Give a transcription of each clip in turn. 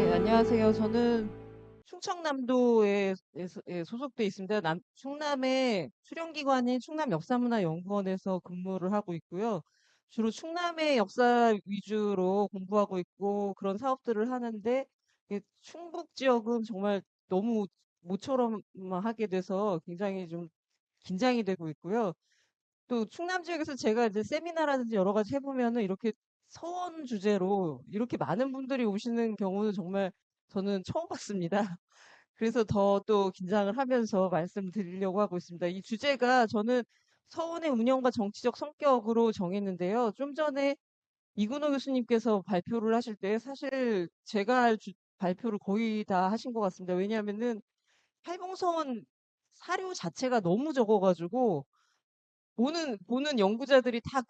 네, 안녕하세요. 저는 충청남도에 소속돼 있습니다. 충남의 수련기관인 충남역사문화연구원에서 근무를 하고 있고요. 주로 충남의 역사 위주로 공부하고 있고 그런 사업들을 하는데 충북 지역은 정말 너무 모처럼 하게 돼서 굉장히 좀 긴장이 되고 있고요. 또 충남 지역에서 제가 이제 세미나라든지 여러 가지 해보면은 이렇게 서원 주제로 이렇게 많은 분들이 오시는 경우는 정말 저는 처음 봤습니다. 그래서 더 또 긴장을 하면서 말씀드리려고 하고 있습니다. 이 주제가 저는 서원의 운영과 정치적 성격으로 정했는데요. 좀 전에 이근호 교수님께서 발표를 하실 때 사실 제가 할 발표를 거의 다 하신 것 같습니다. 왜냐하면은 팔봉서원 사료 자체가 너무 적어가지고 보는 연구자들이 다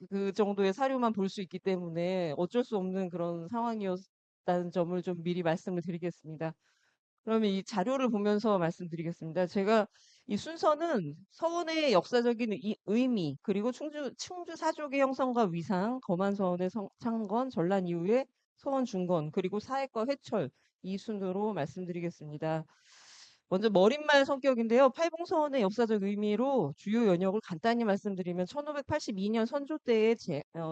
그 정도의 사료만 볼 수 있기 때문에 어쩔 수 없는 그런 상황이었다는 점을 좀 미리 말씀을 드리겠습니다. 그러면 이 자료를 보면서 말씀드리겠습니다. 제가 이 순서는 서원의 역사적인 의미, 그리고 충주 사족의 형성과 위상, 거만서원의 창건, 전란 이후의 서원 중건, 그리고 사회과 회철 이 순으로 말씀드리겠습니다. 먼저 머릿말 성격인데요. 팔봉서원의 역사적 의미로 주요 연역을 간단히 말씀드리면 1582년 선조 때에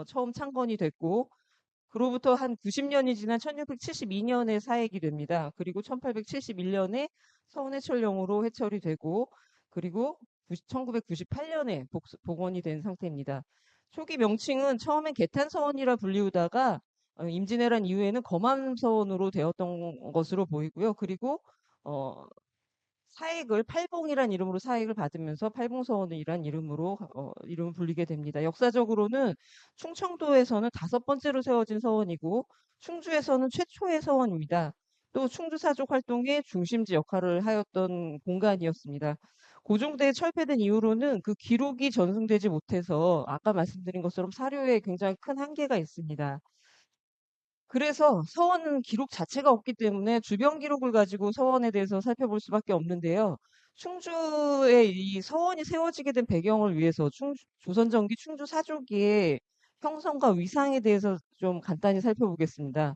처음 창건이 됐고 그로부터 한 90년이 지난 1672년에 사액이 됩니다. 그리고 1871년에 서원해철령으로 해철이 되고 그리고 1998년에 복원이 된 상태입니다. 초기 명칭은 처음엔 개탄서원이라 불리우다가 임진왜란 이후에는 검암서원으로 되었던 것으로 보이고요. 그리고 어, 사익을 팔봉이란 이름으로 사익을 받으면서 팔봉서원이란 이름으로 이름을 불리게 됩니다. 역사적으로는 충청도에서는 다섯 번째로 세워진 서원이고 충주에서는 최초의 서원입니다. 또 충주사족 활동의 중심지 역할을 하였던 공간이었습니다. 고종대에 철폐된 이후로는 그 기록이 전승되지 못해서 아까 말씀드린 것처럼 사료에 굉장히 큰 한계가 있습니다. 그래서 서원 기록 자체가 없기 때문에 주변 기록을 가지고 서원에 대해서 살펴볼 수밖에 없는데요. 충주의 이 서원이 세워지게 된 배경을 위해서 조선전기 충주 사조기의 형성과 위상에 대해서 좀 간단히 살펴보겠습니다.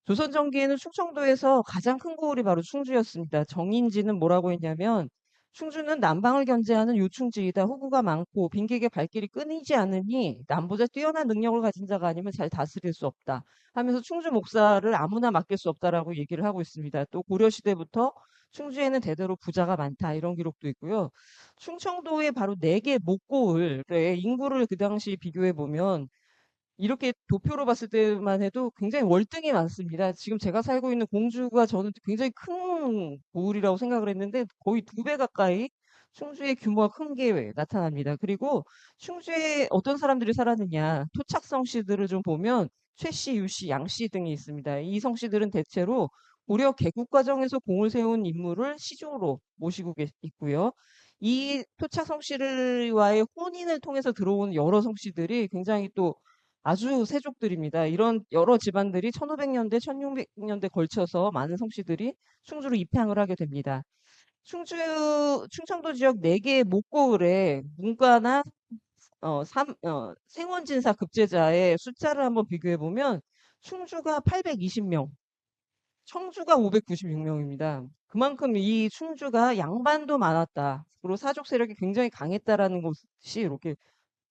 조선 전기에는 충청도에서 가장 큰 고을이 바로 충주였습니다. 정인지는 뭐라고 했냐면 충주는 남방을 견제하는 요충지이다. 호구가 많고 빈객의 발길이 끊이지 않으니 남보다 뛰어난 능력을 가진 자가 아니면 잘 다스릴 수 없다. 하면서 충주 목사를 아무나 맡길 수 없다라고 얘기를 하고 있습니다. 또 고려시대부터 충주에는 대대로 부자가 많다. 이런 기록도 있고요. 충청도의 바로 네 개 목고을의 인구를 그 당시 비교해 보면 이렇게 도표로 봤을 때만 해도 굉장히 월등히 많습니다. 지금 제가 살고 있는 공주가 저는 굉장히 큰 고을이라고 생각을 했는데 거의 두 배 가까이 충주의 규모가 큰 게 나타납니다. 그리고 충주에 어떤 사람들이 살았느냐, 토착 성씨들을 좀 보면 최씨, 유씨, 양씨 등이 있습니다. 이 성씨들은 대체로 고려 개국 과정에서 공을 세운 인물을 시조로 모시고 있고요. 이 토착 성씨와의 혼인을 통해서 들어온 여러 성씨들이 굉장히 또 아주 세족들입니다. 이런 여러 집안들이 1500년대, 1600년대 걸쳐서 많은 성씨들이 충주로 입향을 하게 됩니다. 충청도 지역 4개의 목고을에 문과나 생원진사 급제자의 숫자를 한번 비교해 보면 충주가 820명, 청주가 596명입니다. 그만큼 이 충주가 양반도 많았다. 그리고 사족 세력이 굉장히 강했다라는 것이 이렇게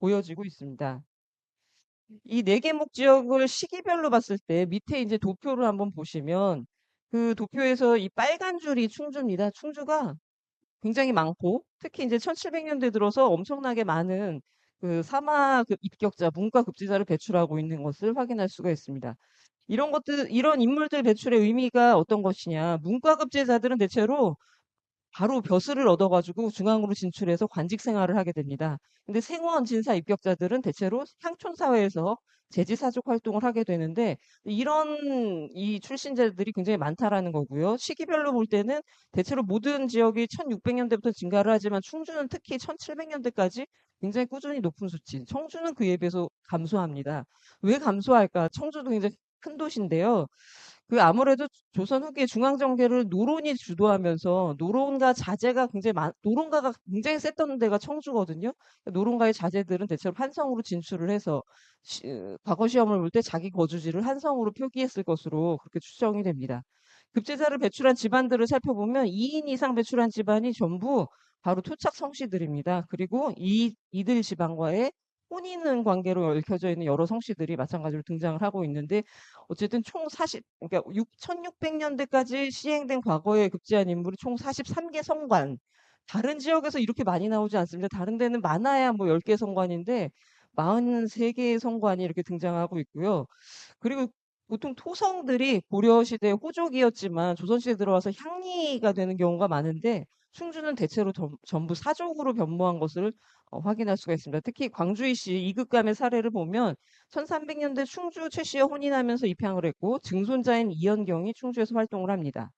보여지고 있습니다. 이 네 개목 지역을 시기별로 봤을 때 밑에 이제 도표를 한번 보시면 그 도표에서 이 빨간 줄이 충주입니다. 충주가 굉장히 많고 특히 이제 1700년대 들어서 엄청나게 많은 그 사마 입격자, 문과 급제자를 배출하고 있는 것을 확인할 수가 있습니다. 이런 인물들 배출의 의미가 어떤 것이냐. 문과 급제자들은 대체로 바로 벼슬을 얻어가지고 중앙으로 진출해서 관직 생활을 하게 됩니다. 근데 생원 진사 입격자들은 대체로 향촌 사회에서 재지 사족 활동을 하게 되는데 이런 이 출신자들이 굉장히 많다라는 거고요. 시기별로 볼 때는 대체로 모든 지역이 1600년대부터 증가를 하지만 충주는 특히 1700년대까지 굉장히 꾸준히 높은 수치. 청주는 그에 비해서 감소합니다. 왜 감소할까? 청주도 굉장히 큰 도시인데요. 그 아무래도 조선 후기에 중앙정계를 노론이 주도하면서 노론가가 굉장히 셌던 데가 청주거든요. 노론가의 자제들은 대체로 한성으로 진출을 해서 과거 시험을 볼 때 자기 거주지를 한성으로 표기했을 것으로 그렇게 추정이 됩니다. 급제자를 배출한 집안들을 살펴보면 2인 이상 배출한 집안이 전부 바로 토착 성씨들입니다. 그리고 이들 집안과의 혼인 관계로 얽혀져 있는 여러 성씨들이 마찬가지로 등장을 하고 있는데 어쨌든 총 40, 그러니까 1600년대까지 시행된 과거에 급제한 인물이 총 43개 성관. 다른 지역에서 이렇게 많이 나오지 않습니다. 다른 데는 많아야 뭐 10개 성관인데 43개의 성관이 이렇게 등장하고 있고요. 그리고 보통 토성들이 고려시대 호족이었지만 조선시대에 들어와서 향리가 되는 경우가 많은데 충주는 대체로 전부 사족으로 변모한 것을 확인할 수가 있습니다. 특히 광주이 씨 이극감의 사례를 보면 1300년대 충주 최씨와 혼인하면서 입향을 했고 증손자인 이연경이 충주에서 활동을 합니다.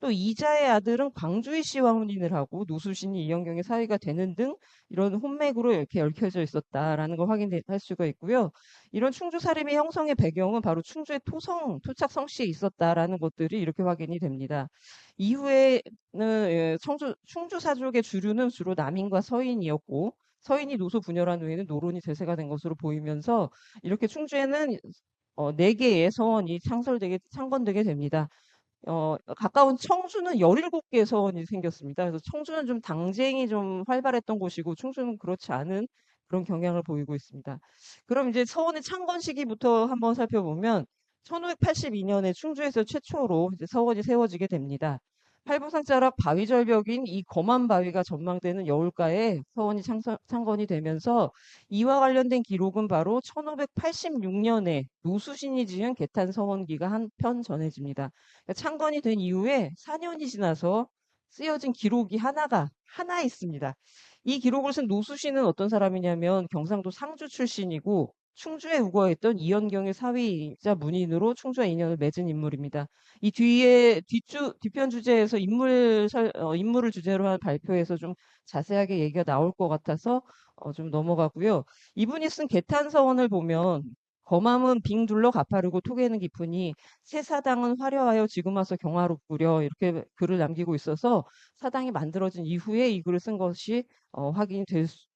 또 이자의 아들은 광주이 씨와 혼인을 하고 노수신이 이연경의 사위가 되는 등 이런 혼맥으로 이렇게 얽혀져 있었다라는 걸 확인할 수가 있고요. 이런 충주 사림의 형성의 배경은 바로 충주의 토착 성씨에 있었다라는 것들이 이렇게 확인이 됩니다. 이후에는 충주 사족의 주류는 주로 남인과 서인이었고 서인이 노소 분열한 후에는 노론이 대세가 된 것으로 보이면서 이렇게 충주에는 4개의 서원이 창건되게 됩니다. 가까운 청주는 17개의 서원이 생겼습니다. 그래서 청주는 좀 당쟁이 좀 활발했던 곳이고 충주는 그렇지 않은 그런 경향을 보이고 있습니다. 그럼 이제 서원의 창건 시기부터 한번 살펴보면 1582년에 충주에서 최초로 이제 서원이 세워지게 됩니다. 팔부상자락 바위절벽인 이 검암 바위가 전망되는 여울가에 서원이 창건이 되면서 이와 관련된 기록은 바로 1586년에 노수신이 지은 개탄 서원기가 한 편 전해집니다. 그러니까 창건이 된 이후에 4년이 지나서 쓰여진 기록이 하나 있습니다. 이 기록을 쓴 노수신은 어떤 사람이냐면 경상도 상주 출신이고 충주에 우거했던 이연경의 사위이자 문인으로 충주와 인연을 맺은 인물입니다. 이 뒤편 주제에서 인물을 주제로 한 발표에서 좀 자세하게 얘기가 나올 것 같아서 좀 넘어가고요. 이분이 쓴 개탄서원을 보면 검암은 빙 둘러 가파르고 토개는 깊으니 새 사당은 화려하여 지금 와서 경화롭구려 이렇게 글을 남기고 있어서 사당이 만들어진 이후에 이 글을 쓴 것이 확인이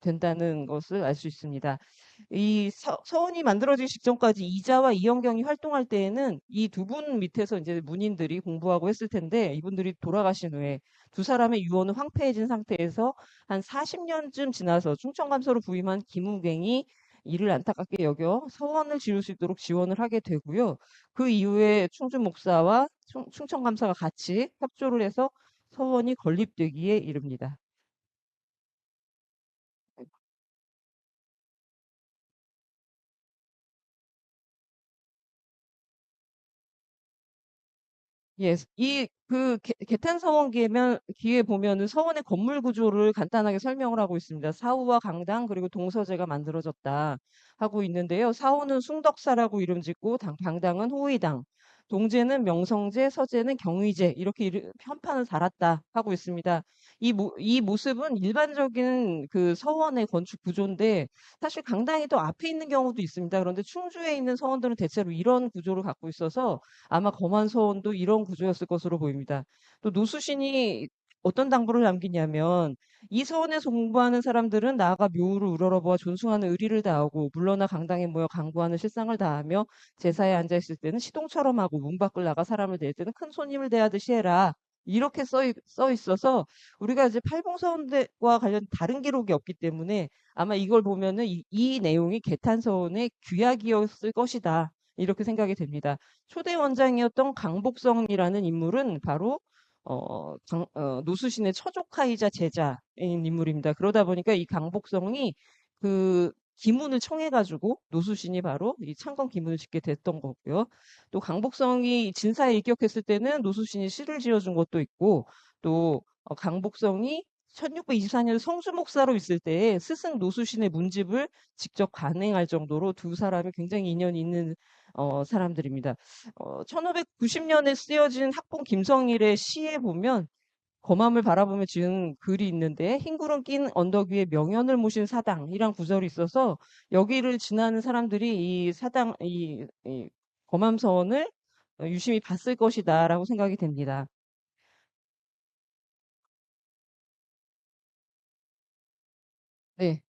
된다는 것을 알 수 있습니다. 이 서원이 만들어지기 직전까지 이자와 이영경이 활동할 때에는 이 두 분 밑에서 이제 문인들이 공부하고 했을 텐데 이분들이 돌아가신 후에 두 사람의 유언은 황폐해진 상태에서 한 40년쯤 지나서 충청감사로 부임한 김우갱이 이를 안타깝게 여겨 서원을 지을 수 있도록 지원을 하게 되고요. 그 이후에 충주 목사와 충청감사가 같이 협조를 해서 서원이 건립되기에 이릅니다. 예, 개탄 서원기에면 기에 보면은 서원의 건물 구조를 간단하게 설명을 하고 있습니다. 사후와 강당 그리고 동서재가 만들어졌다 하고 있는데요. 사후는 숭덕사라고 이름 짓고 강당은 호의당, 동재는 명성재, 서재는 경의재 이렇게 편판을 달았다 하고 있습니다. 이 모습은 일반적인 그 서원의 건축 구조인데 사실 강당이 또 앞에 있는 경우도 있습니다. 그런데 충주에 있는 서원들은 대체로 이런 구조를 갖고 있어서 아마 검안소원도 이런 구조였을 것으로 보입니다. 또 노수신이 어떤 당부를 남기냐면 이 서원에서 공부하는 사람들은 나아가 묘를 우러러보아 존숭하는 의리를 다하고 물러나 강당에 모여 강구하는 실상을 다하며 제사에 앉아 있을 때는 시동처럼 하고 문 밖을 나가 사람을 댈 때는 큰 손님을 대하듯이 해라. 이렇게 써 있어서 우리가 이제 팔봉서원과 관련 다른 기록이 없기 때문에 아마 이걸 보면은 이 내용이 개탄서원의 규약이었을 것이다. 이렇게 생각이 됩니다. 초대 원장이었던 강복성이라는 인물은 바로 노수신의 처조카이자 제자인 인물입니다. 그러다 보니까 이 강복성이 그 기문을 청해가지고 노수신이 바로 이 창건 기문을 짓게 됐던 거고요. 또 강복성이 진사에 일격했을 때는 노수신이 시를 지어준 것도 있고 또 강복성이 1624년 성주 목사로 있을 때 스승 노수신의 문집을 직접 간행할 정도로 두 사람이 굉장히 인연이 있는 사람들입니다. 1590년에 쓰여진 학봉 김성일의 시에 보면 거맘을 바라보며 지은 글이 있는데 흰 구름 낀 언덕 위에 명연을 모신 사당이란 구절이 있어서 여기를 지나는 사람들이 이 거맘서원을 유심히 봤을 것이다라고 생각이 됩니다. 네.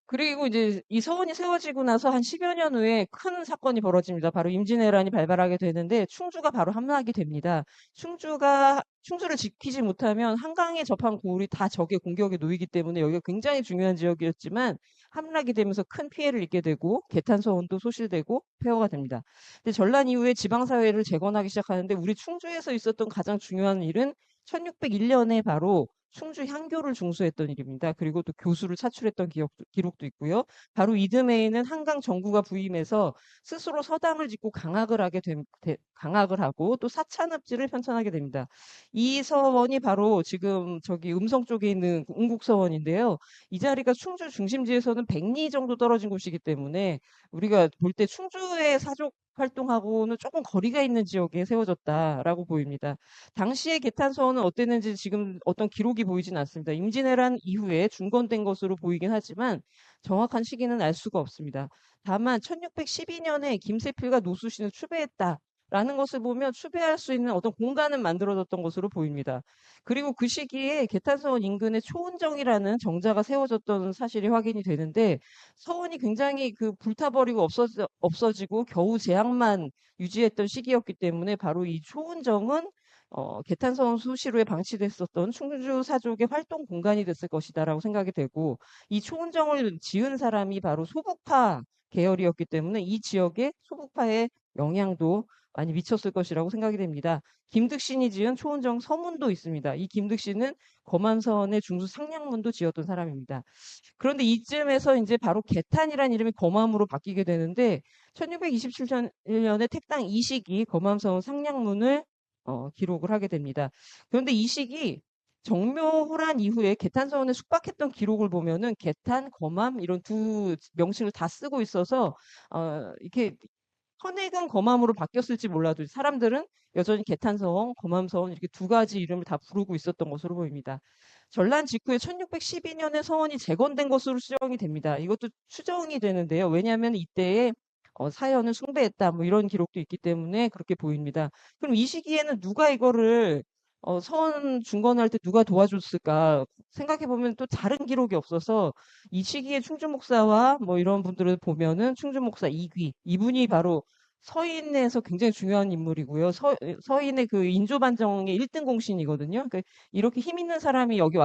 그리고 이제 이 서원이 세워지고 나서 한 10여 년 후에 큰 사건이 벌어집니다. 바로 임진왜란이 발발하게 되는데 충주가 바로 함락이 됩니다. 충주를 지키지 못하면 한강에 접한 고을이 다 적의 공격에 놓이기 때문에 여기가 굉장히 중요한 지역이었지만 함락이 되면서 큰 피해를 입게 되고 개탄서원도 소실되고 폐허가 됩니다. 근데 전란 이후에 지방사회를 재건하기 시작하는데 우리 충주에서 있었던 가장 중요한 일은 1601년에 바로 충주 향교를 중수했던 일입니다. 그리고 또 교수를 차출했던 기록도 있고요. 바로 이듬해에는 한강 정부가 부임해서 스스로 서당을 짓고 강학을 하고 또 사찬읍지를 편찬하게 됩니다. 이 서원이 바로 지금 저기 음성 쪽에 있는 웅국서원인데요. 이 자리가 충주 중심지에서는 100리 정도 떨어진 곳이기 때문에 우리가 볼 때 충주의 사족 활동하고는 조금 거리가 있는 지역에 세워졌다라고 보입니다. 당시의 개탄서원은 어땠는지 지금 어떤 기록이 보이진 않습니다. 임진왜란 이후에 중건된 것으로 보이긴 하지만 정확한 시기는 알 수가 없습니다. 다만 1612년에 김세필과 노수신을 추배했다라는 것을 보면 추배할 수 있는 어떤 공간은 만들어졌던 것으로 보입니다. 그리고 그 시기에 개탄서원 인근에 초은정이라는 정자가 세워졌던 사실이 확인이 되는데 서원이 굉장히 그 불타버리고 없어지고 겨우 제약만 유지했던 시기였기 때문에 바로 이 초은정은 개탄성 수시로에 방치됐었던 충주 사족의 활동 공간이 됐을 것이다라고 생각이 되고 이 초은정을 지은 사람이 바로 소북파 계열이었기 때문에 이 지역에 소북파의 영향도 많이 미쳤을 것이라고 생각이 됩니다. 김득신이 지은 초은정 서문도 있습니다. 이 김득신은 검암선의 중수 상량문도 지었던 사람입니다. 그런데 이쯤에서 이제 바로 개탄이라는 이름이 검암으로 바뀌게 되는데 1627년에 택당 이식이 검암성 상량문을 기록을 하게 됩니다. 그런데 이식이 정묘호란 이후에 개탄서원에 숙박했던 기록을 보면은 개탄, 검암 이런 두 명칭을 다 쓰고 있어서 이렇게 선액은 검암으로 바뀌었을지 몰라도 사람들은 여전히 개탄서원, 검암서원 이렇게 두 가지 이름을 다 부르고 있었던 것으로 보입니다. 전란 직후에 1612년에 서원이 재건된 것으로 추정이 됩니다. 이것도 추정이 되는데요. 왜냐하면 이때에 사연을 숭배했다 뭐 이런 기록도 있기 때문에 그렇게 보입니다. 그럼 이 시기에는 누가 이거를 서원 중건할 때 누가 도와줬을까 생각해 보면 또 다른 기록이 없어서 이 시기에 충주 목사와 뭐 이런 분들을 보면은 충주 목사 이귀 이분이 바로 서인에서 굉장히 중요한 인물이고요. 서인의 그 인조 반정의 1등 공신이거든요. 그러니까 이렇게 힘 있는 사람이 여기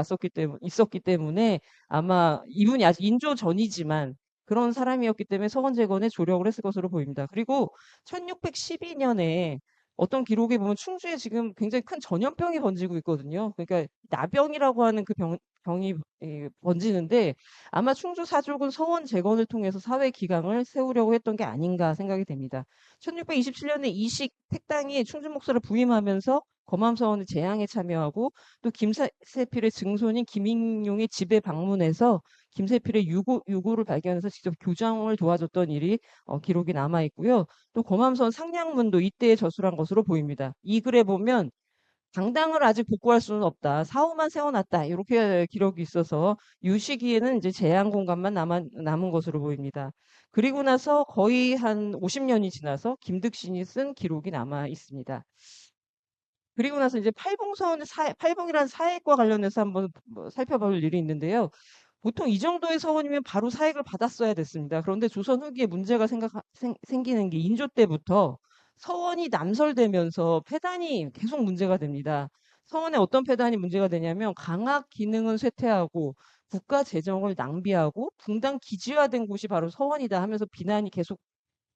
있었기 때문에 아마 이분이 아직 인조 전이지만 그런 사람이었기 때문에 서원 재건에 조력을 했을 것으로 보입니다. 그리고 1612년에 어떤 기록에 보면 충주에 지금 굉장히 큰 전염병이 번지고 있거든요. 그러니까 나병이라고 하는 그 병이 번지는데 아마 충주 사족은 서원 재건을 통해서 사회 기강을 세우려고 했던 게 아닌가 생각이 됩니다. 1627년에 이식 택당이 충주 목사를 부임하면서 검암서원의 재앙에 참여하고 또 김세필의 증손인 김인용의 집에 방문해서 김세필의 유고를 발견해서 직접 교정을 도와줬던 일이 기록이 남아 있고요. 또 검암선 상량문도 이때에 저술한 것으로 보입니다. 이 글에 보면 당당을 아직 복구할 수는 없다. 사후만 세워놨다. 이렇게 기록이 있어서 이 시기에는 이제 제한 공간만 남은 것으로 보입니다. 그리고 나서 거의 한 50년이 지나서 김득신이 쓴 기록이 남아 있습니다. 그리고 나서 이제 팔봉이라는 사액과 관련해서 한번 뭐 살펴볼 일이 있는데요. 보통 이 정도의 서원이면 바로 사액을 받았어야 됐습니다. 그런데 조선 후기에 문제가 생기는 게 인조 때부터 서원이 남설되면서 폐단이 계속 문제가 됩니다. 서원에 어떤 폐단이 문제가 되냐면 강학 기능은 쇠퇴하고 국가 재정을 낭비하고 붕당 기지화된 곳이 바로 서원이다 하면서 비난이 계속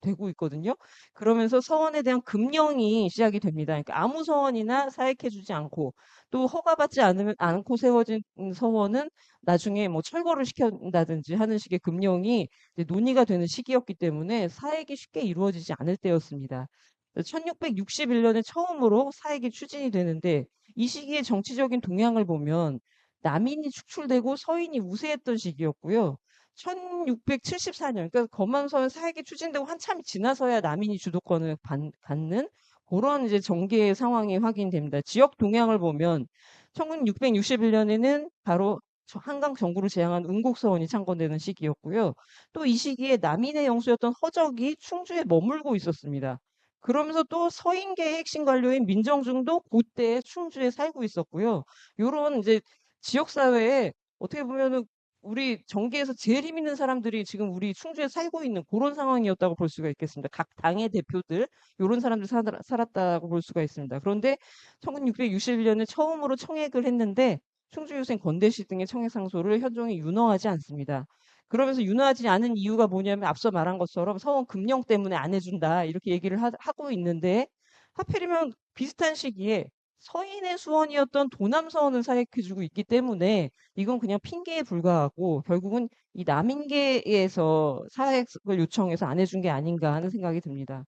되고 있거든요. 그러면서 서원에 대한 금령이 시작이 됩니다. 그러니까 아무 서원이나 사익해주지 않고 또 허가받지 않고 세워진 서원은 나중에 뭐 철거를 시킨다든지 하는 식의 금령이 이제 논의가 되는 시기였기 때문에 사익이 쉽게 이루어지지 않을 때였습니다. 1661년에 처음으로 사익이 추진이 되는데 이 시기의 정치적인 동향을 보면 남인이 축출되고 서인이 우세했던 시기였고요. 1674년, 그러니까 검안서는 사역이 추진되고 한참 지나서야 남인이 주도권을 갖는 그런 이제 정계의 상황이 확인됩니다. 지역 동향을 보면 1661년에는 바로 한강 정부를 제항한 은곡서원이 창건되는 시기였고요. 또 이 시기에 남인의 영수였던 허적이 충주에 머물고 있었습니다. 그러면서 또 서인계의 핵심 관료인 민정중도 그때 충주에 살고 있었고요. 요런 이제 지역 사회에 어떻게 보면은 우리 정계에서 제일 힘 있는 사람들이 지금 우리 충주에 살고 있는 그런 상황이었다고 볼 수가 있겠습니다. 각 당의 대표들 요런 사람들 살았다고 볼 수가 있습니다. 그런데 1661년에 처음으로 청액을 했는데 충주 유생 권대시 등의 청액 상소를 현종이 윤허하지 않습니다. 그러면서 윤호하지 않은 이유가 뭐냐면 앞서 말한 것처럼 서원 금령 때문에 안 해준다 이렇게 얘기를 하고 있는데 하필이면 비슷한 시기에 서인의 수원이었던 도남서원을 사역해주고 있기 때문에 이건 그냥 핑계에 불과하고 결국은 이 남인계에서 사역을 요청해서 안 해준 게 아닌가 하는 생각이 듭니다.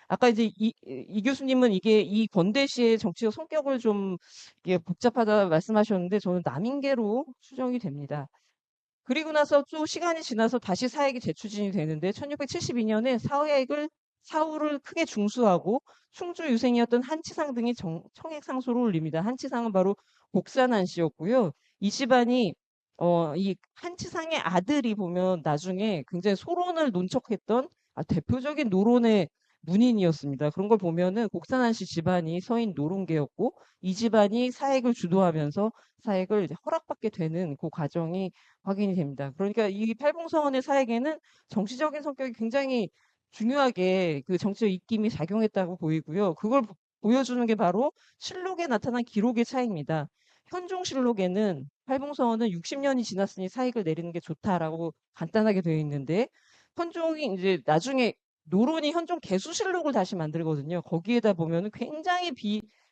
아까 이제 이 교수님은 이게 이 권대시의 정치적 성격을 좀 이게 복잡하다 말씀하셨는데 저는 남인계로 추정이 됩니다. 그리고 나서 또 시간이 지나서 다시 사액이 재추진이 되는데 1672년에 사후를 크게 중수하고 충주 유생이었던 한치상 등이 청액 상소를 올립니다. 한치상은 바로 곡산한 씨였고요. 이 집안이 이 한치상의 아들이 보면 나중에 굉장히 소론을 논척했던 대표적인 노론의 문인이었습니다. 그런 걸 보면은 곡산한 씨 집안이 서인 노론계였고 이 집안이 사액을 주도하면서 사액을 이제 허락받게 되는 그 과정이 확인이 됩니다. 그러니까 이 팔봉서원의 사에게는 정치적인 성격이 굉장히 중요하게 그 정치적 입김이 작용했다고 보이고요. 그걸 보여주는 게 바로 실록에 나타난 기록의 차이입니다. 현종실록에는 팔봉서원은 60년이 지났으니 사익을 내리는 게 좋다라고 간단하게 되어 있는데 현종이 이제 나중에 노론이 현종 개수실록을 다시 만들거든요. 거기에다 보면은 굉장히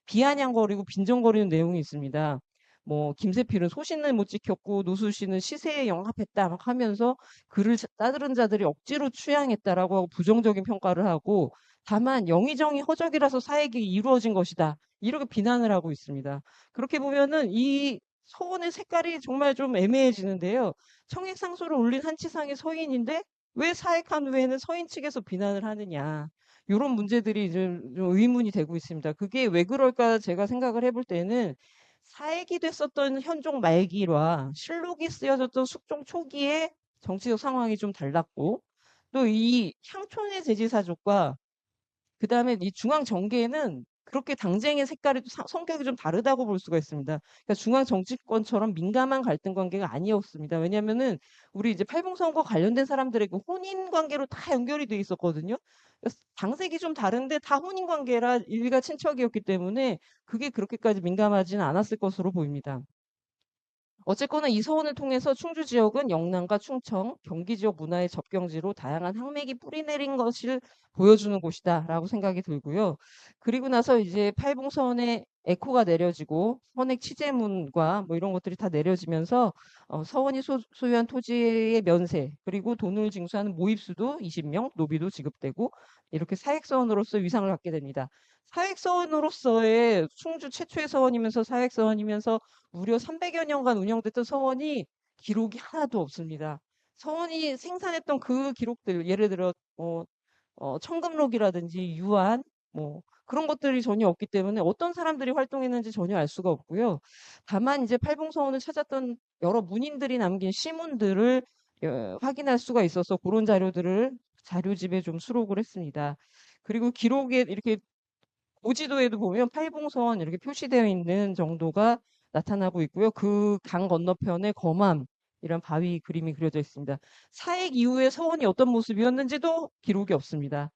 비아냥거리고 빈정거리는 내용이 있습니다. 뭐 김세필은 소신을 못 지켰고 노수씨는 시세에 영합했다 막 하면서 그를 따르는 자들이 억지로 추양했다라고 하고 부정적인 평가를 하고 다만 영의정이 허적이라서 사액이 이루어진 것이다. 이렇게 비난을 하고 있습니다. 그렇게 보면은 이 서원의 색깔이 정말 좀 애매해지는데요. 청액 상소를 올린 한치상의 서인인데 왜 사액한 후에는 서인 측에서 비난을 하느냐. 이런 문제들이 좀 의문이 되고 있습니다. 그게 왜 그럴까 제가 생각을 해볼 때는 사액이 됐었던 현종 말기와 실록이 쓰여졌던 숙종 초기의 정치적 상황이 좀 달랐고 또 이 향촌의 제지사족과 그다음에 이 중앙 정계에는 그렇게 당쟁의 색깔이 또 성격이 좀 다르다고 볼 수가 있습니다. 그러니까 중앙 정치권처럼 민감한 갈등 관계가 아니었습니다. 왜냐하면은 우리 이제 팔봉선거 관련된 사람들의 그 혼인 관계로 다 연결이 돼 있었거든요. 그래서 당색이 좀 다른데 다 혼인 관계라 일가 친척이었기 때문에 그게 그렇게까지 민감하지는 않았을 것으로 보입니다. 어쨌거나 이 서원을 통해서 충주 지역은 영남과 충청, 경기 지역 문화의 접경지로 다양한 항맥이 뿌리내린 것을 보여주는 곳이다라고 생각이 들고요. 그리고 나서 이제 팔봉서원에 에코가 내려지고 선액 취재문과 뭐 이런 것들이 다 내려지면서 서원이 소유한 토지의 면세 그리고 돈을 징수하는 모입수도 20명, 노비도 지급되고 이렇게 사획서원으로서 위상을 갖게 됩니다. 사획서원으로서의 충주 최초의 서원이면서 사획서원이면서 무려 300여 년간 운영됐던 서원이 기록이 하나도 없습니다. 서원이 생산했던 그 기록들, 예를 들어 청금록이라든지 유안, 뭐 그런 것들이 전혀 없기 때문에 어떤 사람들이 활동했는지 전혀 알 수가 없고요. 다만 이제 팔봉서원을 찾았던 여러 문인들이 남긴 시문들을 확인할 수가 있어서 그런 자료들을 자료집에 좀 수록을 했습니다. 그리고 기록에 이렇게 고지도에도 보면 팔봉선 이렇게 표시되어 있는 정도가 나타나고 있고요. 그 강 건너편에 검암 이런 바위 그림이 그려져 있습니다. 사액 이후에 서원이 어떤 모습이었는지도 기록이 없습니다.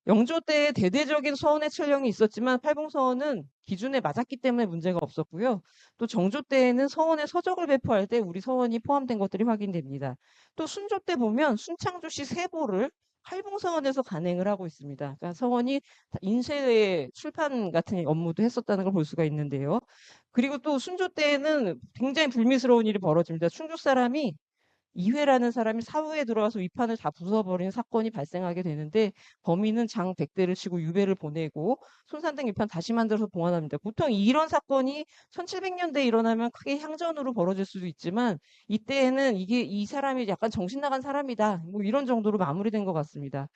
영조 때 대대적인 서원의 촬영이 있었지만 팔봉서원은 기준에 맞았기 때문에 문제가 없었고요. 또 정조 때에는 서원의 서적을 배포할 때 우리 서원이 포함된 것들이 확인됩니다. 또 순조 때 보면 순창조씨 세보를 팔봉서원에서 간행을 하고 있습니다. 그러니까 서원이 인쇄 출판 같은 업무도 했었다는 걸 볼 수가 있는데요. 그리고 또 순조 때에는 굉장히 불미스러운 일이 벌어집니다. 충주 사람이 이회라는 사람이 사후에 들어와서 위판을 다 부숴버리는 사건이 발생하게 되는데 범인은 장 100대를 치고 유배를 보내고 손산등 위판 다시 만들어서 봉환합니다. 보통 이런 사건이 1700년대에 일어나면 크게 향전으로 벌어질 수도 있지만 이때에는 이게 이 사람이 약간 정신 나간 사람이다. 뭐 이런 정도로 마무리된 것 같습니다.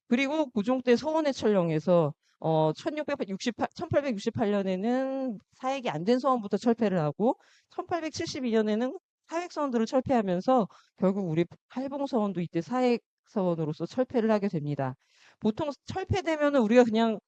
그리고 고종 때 서원의 철령에서 1868년에는 사액이 안 된 서원부터 철폐를 하고 1872년에는 사액 서원들을 철폐하면서 결국 우리 팔봉 서원도 이때 사액 사원으로서 철폐를 하게 됩니다. 보통 철폐되면은 우리가 그냥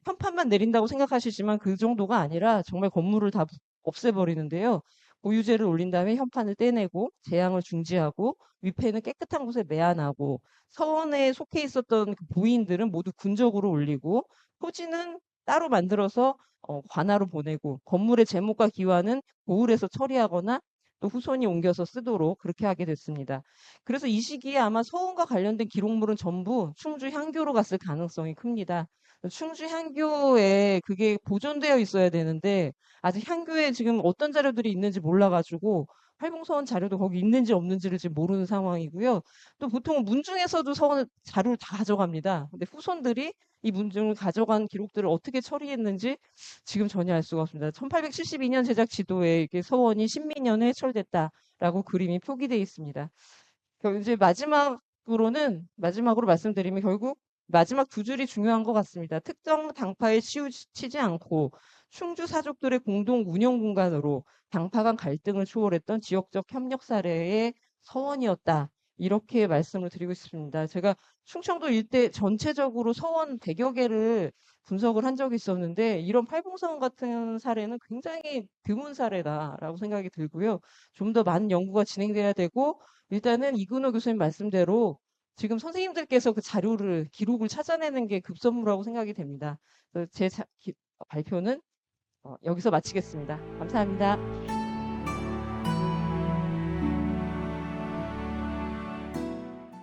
현판만 내린다고 생각하시지만 그 정도가 아니라 정말 건물을 다 없애버리는데요. 보유제를 올린 다음에 현판을 떼내고 재앙을 중지하고 위패는 깨끗한 곳에 매아나고 서원에 속해 있었던 그 보인들은 모두 군적으로 올리고 토지는 따로 만들어서 관하로 보내고 건물의 제목과 기와는 고을에서 처리하거나 또 후손이 옮겨서 쓰도록 그렇게 하게 됐습니다. 그래서 이 시기에 아마 서원과 관련된 기록물은 전부 충주 향교로 갔을 가능성이 큽니다. 충주 향교에 그게 보존되어 있어야 되는데 아직 향교에 지금 어떤 자료들이 있는지 몰라가지고 활봉서원 자료도 거기 있는지 없는지를 지금 모르는 상황이고요. 또 보통 문중에서도 서원 자료를 다 가져갑니다. 근데 후손들이 이 문중을 가져간 기록들을 어떻게 처리했는지 지금 전혀 알 수가 없습니다. 1872년 제작 지도에 이게 서원이 신민년에 해철됐다라고 그림이 표기되어 있습니다. 이제 마지막으로 말씀드리면 결국 마지막 두 줄이 중요한 것 같습니다. 특정 당파에 치우치지 않고 충주 사족들의 공동 운영 공간으로 당파 간 갈등을 초월했던 지역적 협력 사례의 서원이었다. 이렇게 말씀을 드리고 싶습니다. 제가 충청도 일대 전체적으로 서원 100여 개를 분석을 한 적이 있었는데 이런 팔봉서원 같은 사례는 굉장히 드문 사례다라고 생각이 들고요. 좀 더 많은 연구가 진행돼야 되고 일단은 이근호 교수님 말씀대로 지금 선생님들께서 그 자료를, 기록을 찾아내는 게 급선무라고 생각이 됩니다. 그래서 발표는 여기서 마치겠습니다. 감사합니다.